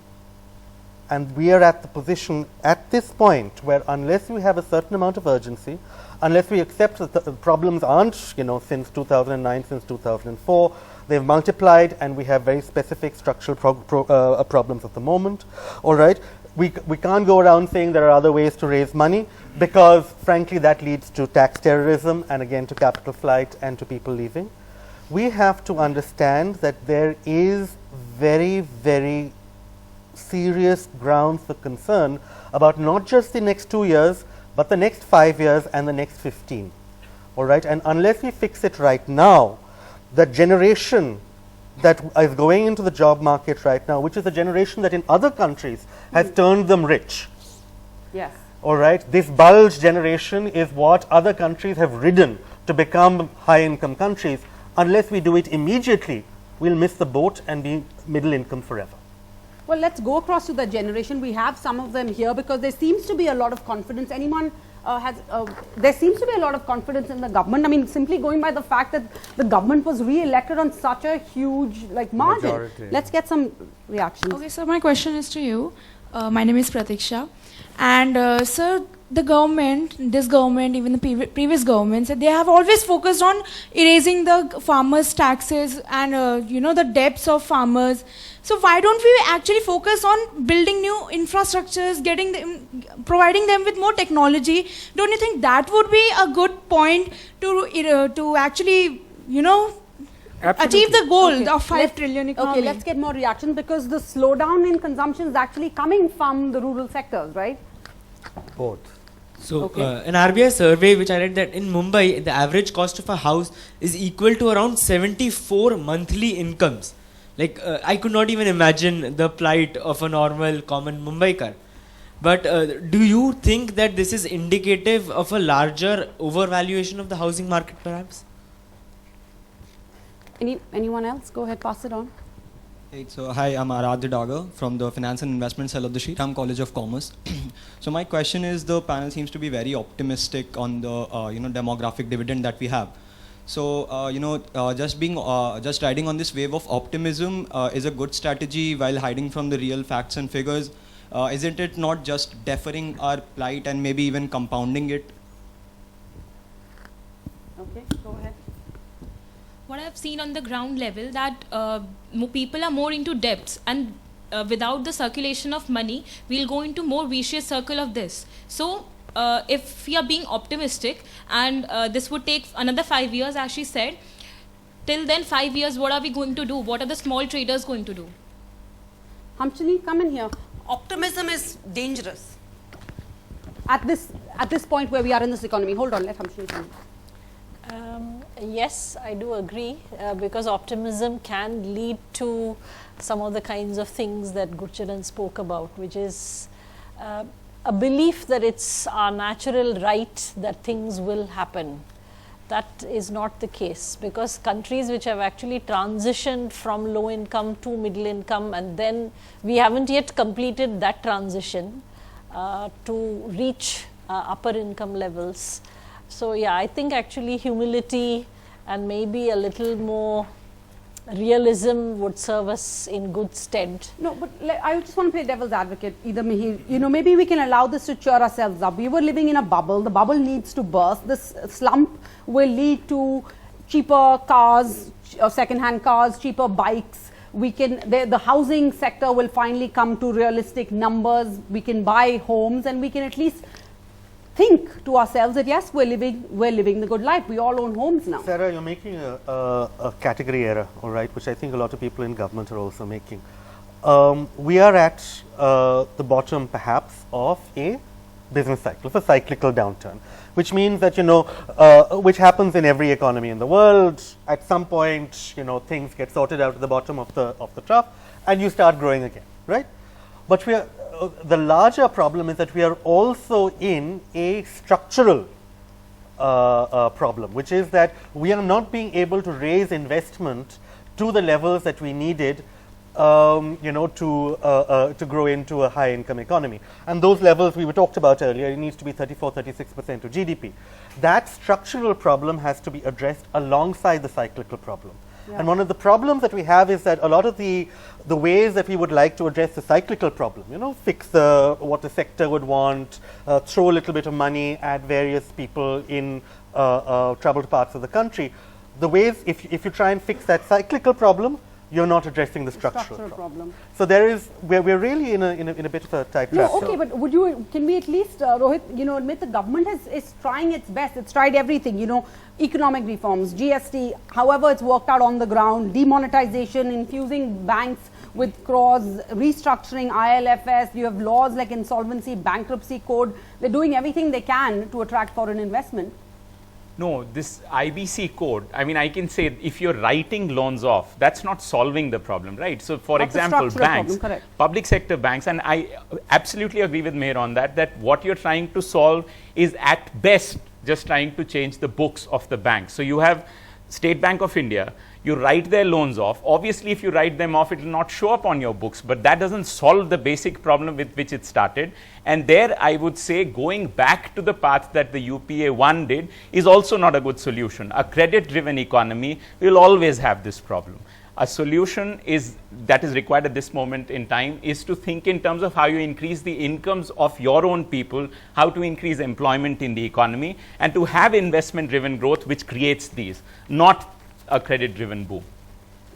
And we are at the position at this point where unless we have a certain amount of urgency, unless we accept that the problems aren't, since 2009, since 2004, they've multiplied and we have very specific structural problems at the moment, all right? We can't go around saying there are other ways to raise money, because frankly that leads to tax terrorism and again to capital flight and to people leaving. We have to understand that there is very, very serious grounds for concern about not just the next 2 years, but the next 5 years and the next 15, all right? And unless we fix it right now, the generation that is going into the job market right now, which is a generation that in other countries has turned them rich. Yes. All right, this bulge generation is what other countries have ridden to become high income countries. Unless we do it immediately, we'll miss the boat and be middle income forever. Well, let's go across to the generation. We have some of them here because there seems to be a lot of confidence. Anyone there seems to be a lot of confidence in the government. Simply going by the fact that the government was re-elected on such a huge margin. Majority. Let's get some reactions. Okay, so my question is to you. My name is Pratiksha, and sir, the government, this government, even the previous governments, they have always focused on erasing the farmers' taxes and the debts of farmers. So why don't we actually focus on building new infrastructures, providing them with more technology? Don't you think that would be a good point to actually achieve the goal of 5 trillion economy? Okay, let's get more reactions, because the slowdown in consumption is actually coming from the rural sectors, right? Both. So, an RBI survey which I read that in Mumbai, the average cost of a house is equal to around 74 monthly incomes. I could not even imagine the plight of a normal common Mumbaikar. But do you think that this is indicative of a larger overvaluation of the housing market perhaps? Anyone else? Go ahead, pass it on. So hi, I'm Aradhya Daga from the Finance and Investment Cell of the Shriram College of Commerce. So my question is, the panel seems to be very optimistic on the demographic dividend that we have. So just riding on this wave of optimism is a good strategy while hiding from the real facts and figures. Isn't it not just deferring our plight and maybe even compounding it? Okay, go ahead. What I've seen on the ground level that people are more into debts, and without the circulation of money, we'll go into more vicious circle of this. So if we are being optimistic, and this would take another 5 years, as she said, till then 5 years, what are we going to do? What are the small traders going to do? Hamshini, come in here. Optimism is dangerous. At this point where we are in this economy, hold on, let Hamshini come in. Yes, I do agree, because optimism can lead to some of the kinds of things that Gurcharan spoke about, which is a belief that it's our natural right that things will happen. That is not the case, because countries which have actually transitioned from low income to middle income, and then we haven't yet completed that transition to reach upper income levels. So yeah, I think actually humility and maybe a little more realism would serve us in good stead. No, but I just want to play devil's advocate. Either Mihir, maybe we can allow this to cheer ourselves up. We were living in a bubble. The bubble needs to burst. This slump will lead to cheaper cars, second-hand cars, cheaper bikes. We can the housing sector will finally come to realistic numbers. We can buy homes, and we can at least think to ourselves that yes, we're living the good life. We all own homes now. Sarah, you're making a category error, all right, which I think a lot of people in government are also making. We are at the bottom, perhaps, of a business cycle, of a cyclical downturn, which means that, which happens in every economy in the world. At some point, things get sorted out at the bottom of the trough, and you start growing again, right? But the larger problem is that we are also in a structural problem, which is that we are not being able to raise investment to the levels that we needed, to grow into a high income economy. And those levels we talked about earlier, it needs to be 34-36% of GDP. That structural problem has to be addressed alongside the cyclical problem. Yeah. And one of the problems that we have is that a lot of the ways that we would like to address the cyclical problem, fix what the sector would want, throw a little bit of money at various people in troubled parts of the country. The ways, if you try and fix that cyclical problem, you're not addressing the structural problem. So we're really in a bit of a tight trap. No, okay, but can we at least, Rohit, admit the government is trying its best. It's tried everything, economic reforms, GST, however it's worked out on the ground, demonetization, infusing banks with crores, restructuring ILFS, you have laws like insolvency, bankruptcy code. They're doing everything they can to attract foreign investment. No, this IBC code, I mean, I can say if you're writing loans off, that's not solving the problem, right? So, for example, banks, public sector banks, and I absolutely agree with Meher on that what you're trying to solve is at best just trying to change the books of the bank. So, you have State Bank of India, you write their loans off. Obviously, if you write them off, it will not show up on your books, but that doesn't solve the basic problem with which it started. And there, I would say, going back to the path that the UPA 1 did is also not a good solution. A credit-driven economy will always have this problem. A solution that is required at this moment in time is to think in terms of how you increase the incomes of your own people, how to increase employment in the economy, and to have investment-driven growth which creates these, not a credit-driven boom.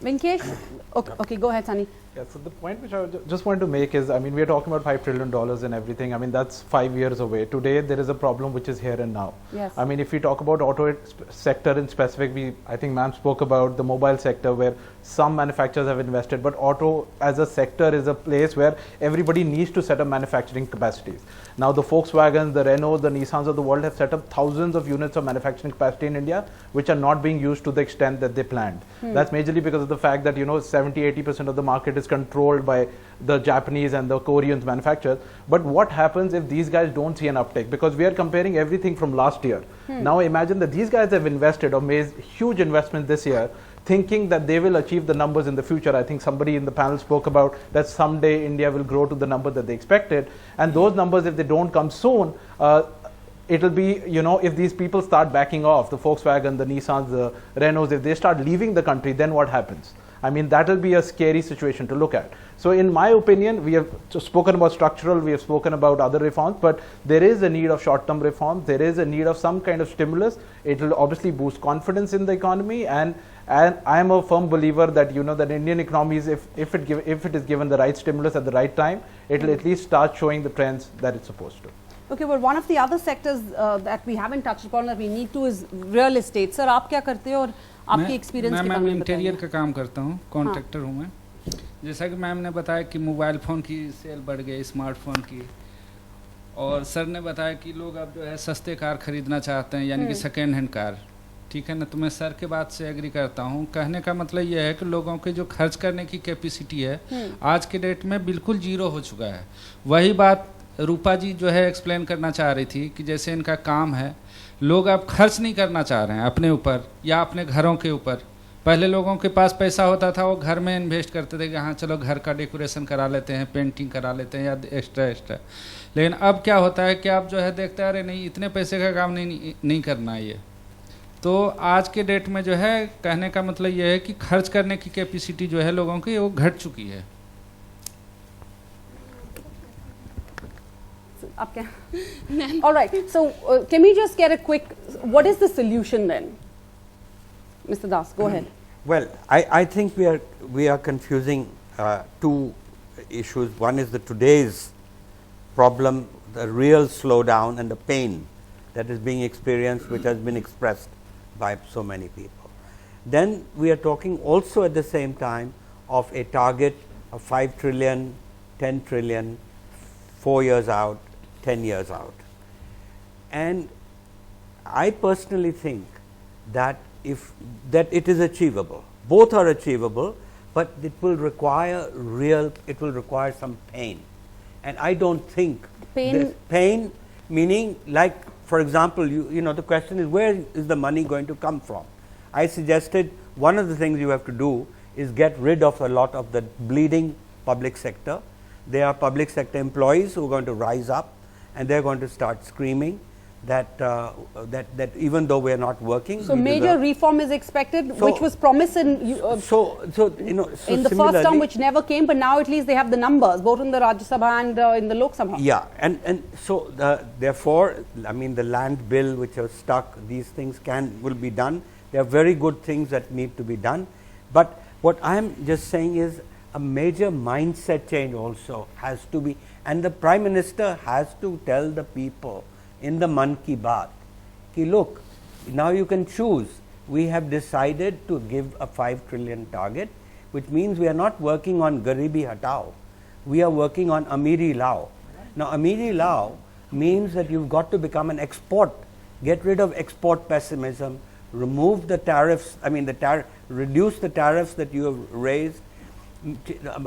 Venkesh? Okay, go ahead, Sunny. Yeah, so the point which I just want to make is, I mean, we are talking about $5 trillion and everything. I mean, that's 5 years away. Today, there is a problem which is here and now. Yes. I mean, if we talk about auto sector in specific, I think ma'am spoke about the mobile sector where some manufacturers have invested, but auto as a sector is a place where everybody needs to set up manufacturing capacities. Now, the Volkswagen, the Renault, the Nissans of the world have set up thousands of units of manufacturing capacity in India, which are not being used to the extent that they planned. That's majorly because of the fact that, 70-80% of the market is controlled by the Japanese and the Koreans manufacturers. But what happens if these guys don't see an uptake? Because we are comparing everything from last year. Now imagine that these guys have invested or made huge investment this year, thinking that they will achieve the numbers in the future. I think somebody in the panel spoke about that someday India will grow to the number that they expected. And those numbers, if they don't come soon, it'll be, if these people start backing off, the Volkswagen, the Nissans, the Renaults, if they start leaving the country, then what happens? I mean, that will be a scary situation to look at. So in my opinion, we have spoken about structural, we have spoken about other reforms, but there is a need of short-term reforms. There is a need of some kind of stimulus. It will obviously boost confidence in the economy, and I am a firm believer that, you know, that Indian economies, if it is given the right stimulus at the right time, it will at least start showing the trends that it's supposed to. Okay, well, one of the other sectors that we haven't touched upon that we need to is real estate. Sir, आप क्या करते हो और आपकी experience के बारे में बताइए। इंटीरियर का काम करता हूँ, कॉन्ट्रैक्टर हूँ मैं। जैसा कि मैम ने बताया कि मोबाइल फ़ोन की सेल बढ़ गई, स्मार्टफोन की, और सर ने बताया कि लोग अब जो है सस्ते कार खरीदना चाहते हैं, यानी कि सेकेंड हैंड कार। ठीक है ना, तो मैं सर के बात से एग्री करता हूँ। कहने का मतलब यह है कि लोगों के जो खर्च करने की कैपेसिटी है आज के डेट में बिल्कुल जीरो हो चुका है। वही बात रूपा जी जो है एक्सप्लेन करना चाह रही थी कि जैसे इनका काम है, लोग अब खर्च नहीं करना चाह रहे हैं अपने ऊपर या अपने घरों के ऊपर। पहले लोगों के पास पैसा होता था, वो घर में इन्वेस्ट करते थे कि हाँ चलो घर का डेकोरेशन करा लेते हैं, पेंटिंग करा लेते हैं या एक्स्ट्रा। लेकिन अब क्या होता है कि आप जो है देखते हैं अरे नहीं, इतने पैसे का काम नहीं करना है ये। तो आज के डेट में जो है कहने का मतलब ये है कि खर्च करने की कैपेसिटी जो है लोगों की वो घट चुकी है। All right, so can we just get a quick, what is the solution then? Mr. Das, go ahead. Well, I think we are confusing two issues. One is the today's problem, the real slowdown and the pain that is being experienced, which has been expressed by so many people. Then we are talking also at the same time of a target of 5 trillion, 10 trillion, 4 years out, 10 years out. And I personally think that it is achievable. Both are achievable, but it will require some pain. And I don't think pain meaning, like, for example, you know, the question is, where is the money going to come from? I suggested one of the things you have to do is get rid of a lot of the bleeding public sector. There are public sector employees who are going to rise up, and they are going to start screaming that even though we are not working. So major reform is expected, which was promised in in the first term, which never came, but now at least they have the numbers, both in the Rajya Sabha and in the Lok Sabha. Yeah, and so therefore, I mean, the land bill which was stuck, these things will be done. There are very good things that need to be done, but what I am just saying is a major mindset change also has to be, and the Prime Minister has to tell the people in the Mann Ki Baat, ki look, now you can choose. We have decided to give a 5 trillion target, which means we are not working on Garibi Hatao. We are working on Amiri Lao. Now, Amiri Lao means that you've got to become an export, get rid of export pessimism, remove the tariffs, reduce the tariffs that you have raised,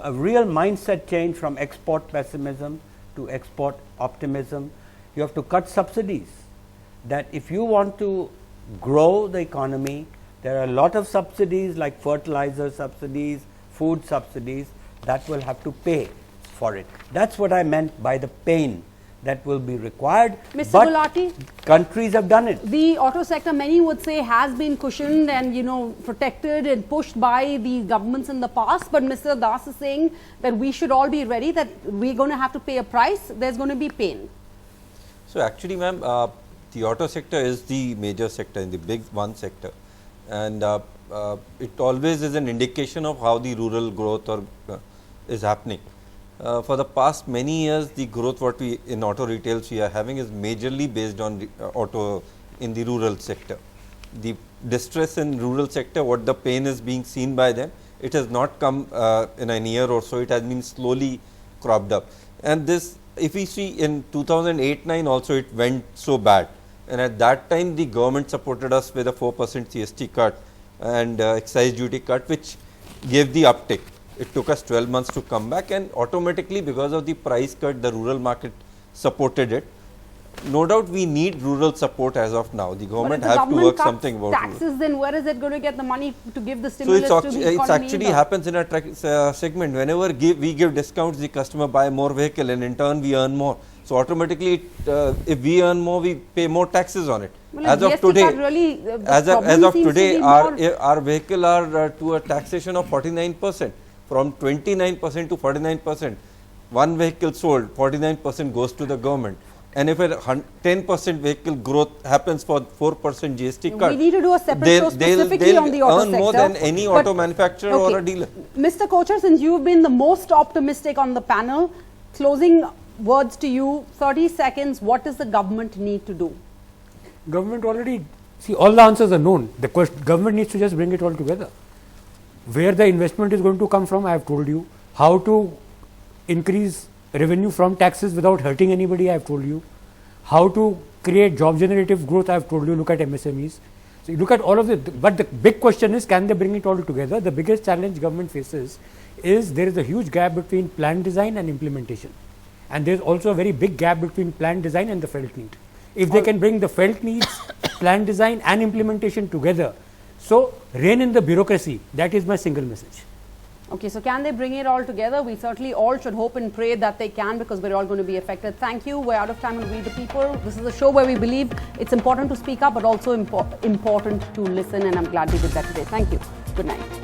a real mindset change from export pessimism to export optimism. You have to cut subsidies. That if you want to grow the economy, there are a lot of subsidies like fertilizer subsidies, food subsidies that will have to pay for it. That's what I meant by the pain that will be required. Mr. But Gulati, countries have done it. The auto sector, many would say, has been cushioned and protected and pushed by the governments in the past. But Mr. Das is saying that we should all be ready, that we're going to have to pay a price. There's going to be pain. So actually, ma'am, the auto sector is the major sector in the big one sector, and it always is an indication of how the rural growth is happening. For the past many years, the growth what we in auto retails we are having is majorly based on auto in the rural sector. The distress in rural sector, what the pain is being seen by them, it has not come in a year or so. It has been slowly cropped up, and this, if we see in 2008-9 also it went so bad, and at that time the government supported us with a 4% CST cut and excise duty cut, which gave the uptick. It took us 12 months to come back, and automatically because of the price cut the rural market supported it. No doubt we need rural support as of now. The government has to work something about taxes, then where is it going to get the money to give the stimulus to the economy? It actually happens in a segment. Whenever we give discounts, the customer buy more vehicle, and in turn we earn more. So automatically, if we earn more, we pay more taxes on it. Well, as of GST today, card really, as problem of seems to today, be our vehicle are to a taxation of 49%, from 29% to 49%. One vehicle sold, 49% goes to the government. And if a 10% vehicle growth happens for 4% GST cut, we need to do a separate show specifically on the auto earn more sector. than any But- auto manufacturer or a dealer. Mr. Kochhar, since you've been the most optimistic on the panel, closing words to you, 30 seconds, what does the government need to do? Government already, see, all the answers are known. The government needs to just bring it all together. Where the investment is going to come from, I have told you. How to increase revenue from taxes without hurting anybody, I have told you. How to create job generative growth, I have told you. Look at MSMEs. So you look at all of it. But the big question is, can they bring it all together? The biggest challenge government faces is there is a huge gap between plan design and implementation. And there is also a very big gap between plan design and the felt need. If they can bring the felt needs, plan design and implementation together, so rein in the bureaucracy, that is my single message. Okay, so can they bring it all together? We certainly all should hope and pray that they can, because we're all going to be affected. Thank you. We're out of time on We the People. This is a show where we believe it's important to speak up, but also important to listen, and I'm glad we did that today. Thank you. Good night.